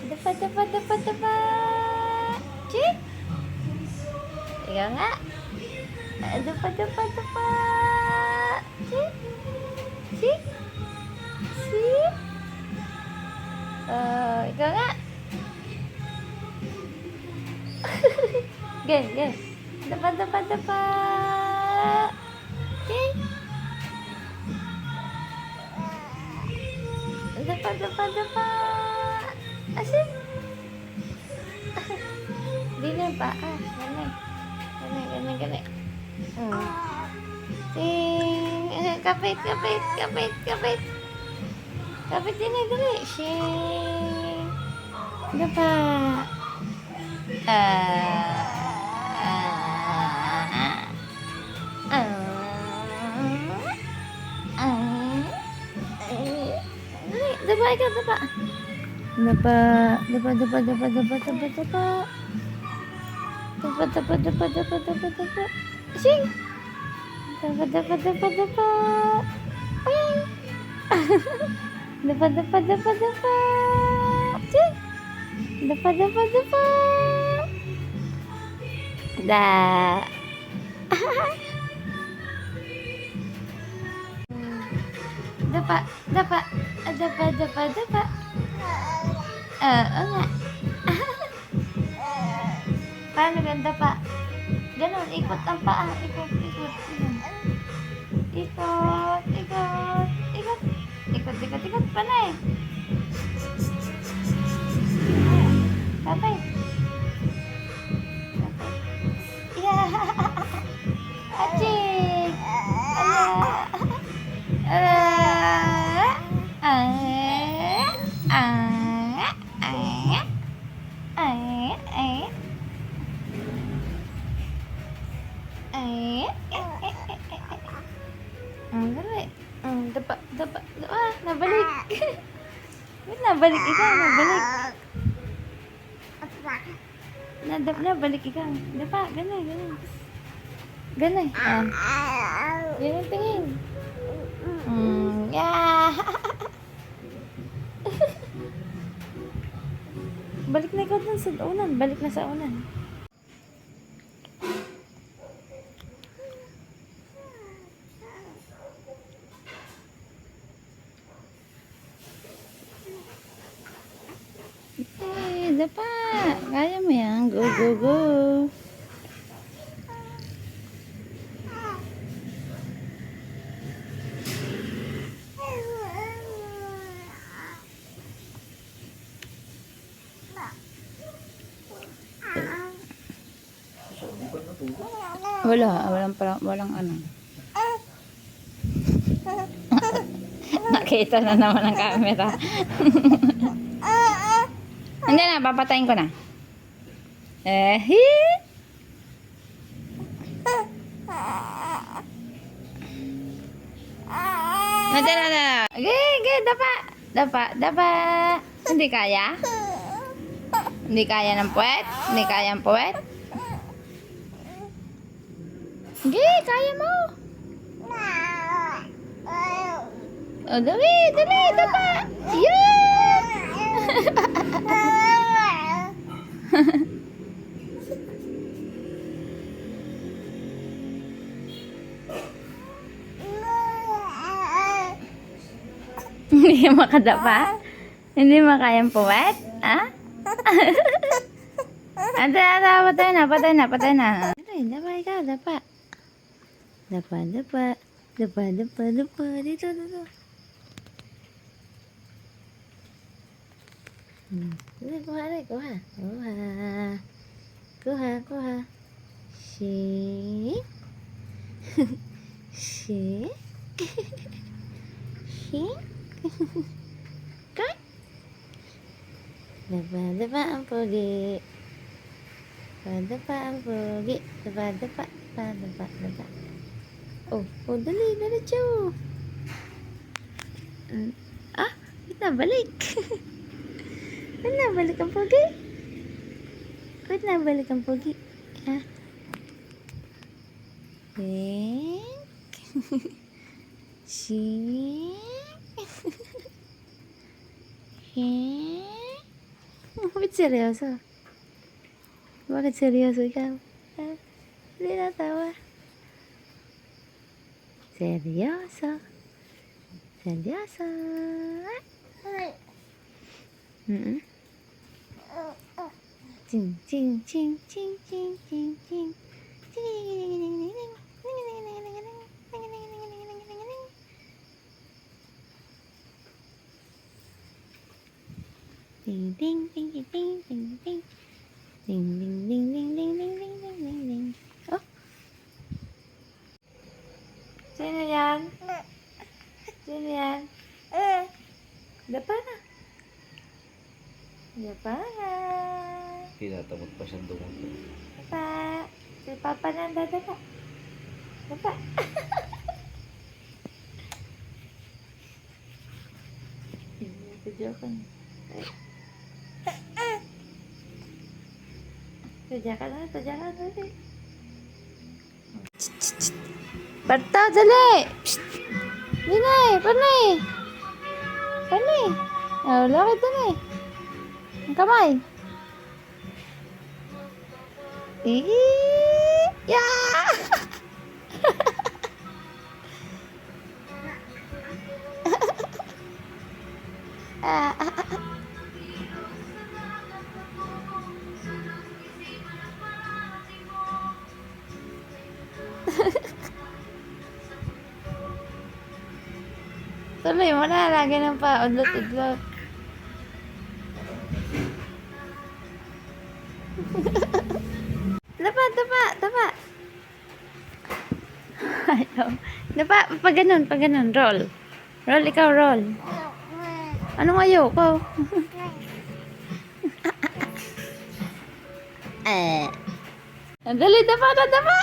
Dapa, dapa, dapa, dapa. Cik. Ikaw nga. Dapa, dapa, dapa. Cik. Cik. Cik. Ikaw nga. Gen, gen. Dapa, dapa, dapa. Cik. Dapa, dapa, dapa. Asyik. Dini pa. Ganun. Ganun. Sing. Kapit. Kapit dini, dali. Sing. Dapa. Dapa, ikaw, dapa. Dapa. Sing. Dapa. Ping. Dapa. Sing. Dapa. Da. Dapa. Oo nga. Paano ganda pa? Ganon, ikot ang paa. Ikot. Ikot. Panay. Kapay. Yeah. Achik. Dali. Dapa. Nabalik. Nabalik ikaw. Nabalik ikaw. Dapa, ganun. Ganun. Ganun tingin. Yeah. Balik na ikaw dun sa unan. Balik na sa unan. Dapa. Kaya mo yan. Go. Walang ano. Nakita na naman ang camera. Hindi na, papatayin ko na. Na. Dapa. Hindi kaya? Hindi kaya ng puwet? Hindi kaya ang puwet? Kaya mo. Dali, dapa. Yeah! Hindi makadapa? Hindi makayang puwet? Ha? Patay na. Dapa ikaw, dapa. Dapa. Dito. Kuha. Shake. Good. Dapa ang pogi. Dapa. Oh, dali, diretso. Nabalik. Nabalik ang pogi. Nabalik ang pogi. Shake. Ba't seryoso? Bakit seryoso ikaw? Ha? Hindi natawa. Seryoso. Seryoso. Mm-mm. Ching, ching, ching, ching, ching, ching, ching. Ding, ding, ding, ding, ding, ding, ding. Ding, ding, ding, ding, ding, ding, ding, ding, ding, ding. Oh. Sino yan? Sino yan? Dapa na. Dapa na. Tinatamot pa siyang dumunto. Dapa. Si Papa na dadapa. Dapa. Joke na. Tadya ka na. Dali. Parta, dali! Psst! Dinay! Panay! Oh, lakit dali. Ang kamay. Yeah! Tuloy mo na, lagi ng paudlot-udlot. Dapa. Ayaw. Dapa, pag ganun, roll. Roll, ikaw, roll. Anong ayaw ko? Dali, dapa. Dapa.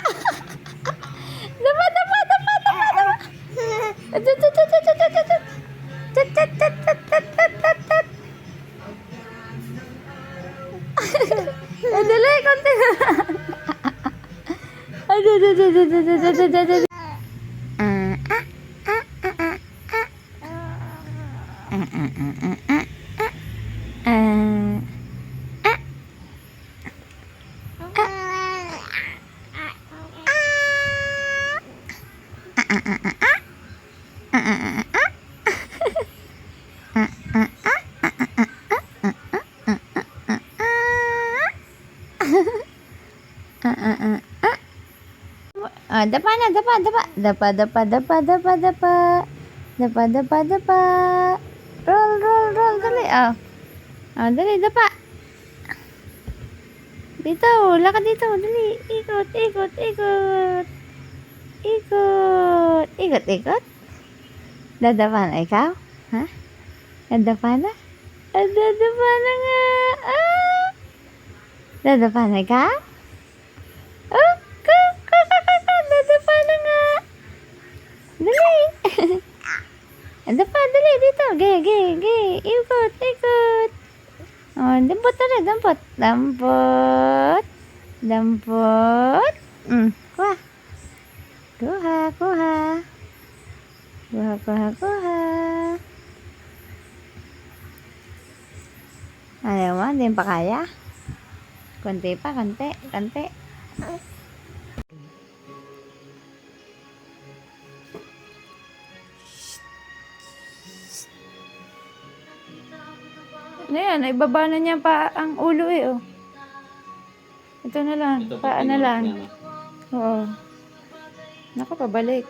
Dali, konti na. Dapa na, dapa. Dapa. Roll, dali. Dali, dapa. Dito, lakad dito, dali. Ikot. Dadapa na ikaw? Ha? Dadapa na? Dadapa na nga. Dadapa na ikaw? Dadapa na nga. Dali. Dadapa, dali dito. Ge. Ikot. Dampot. Kuha. Ayaw mo, hindi pa kaya? Konti. Ano yan? Ibaba na niya pa ang ulo oh. Ito na lang. Paa na lang. Oo. Naku, pabalik.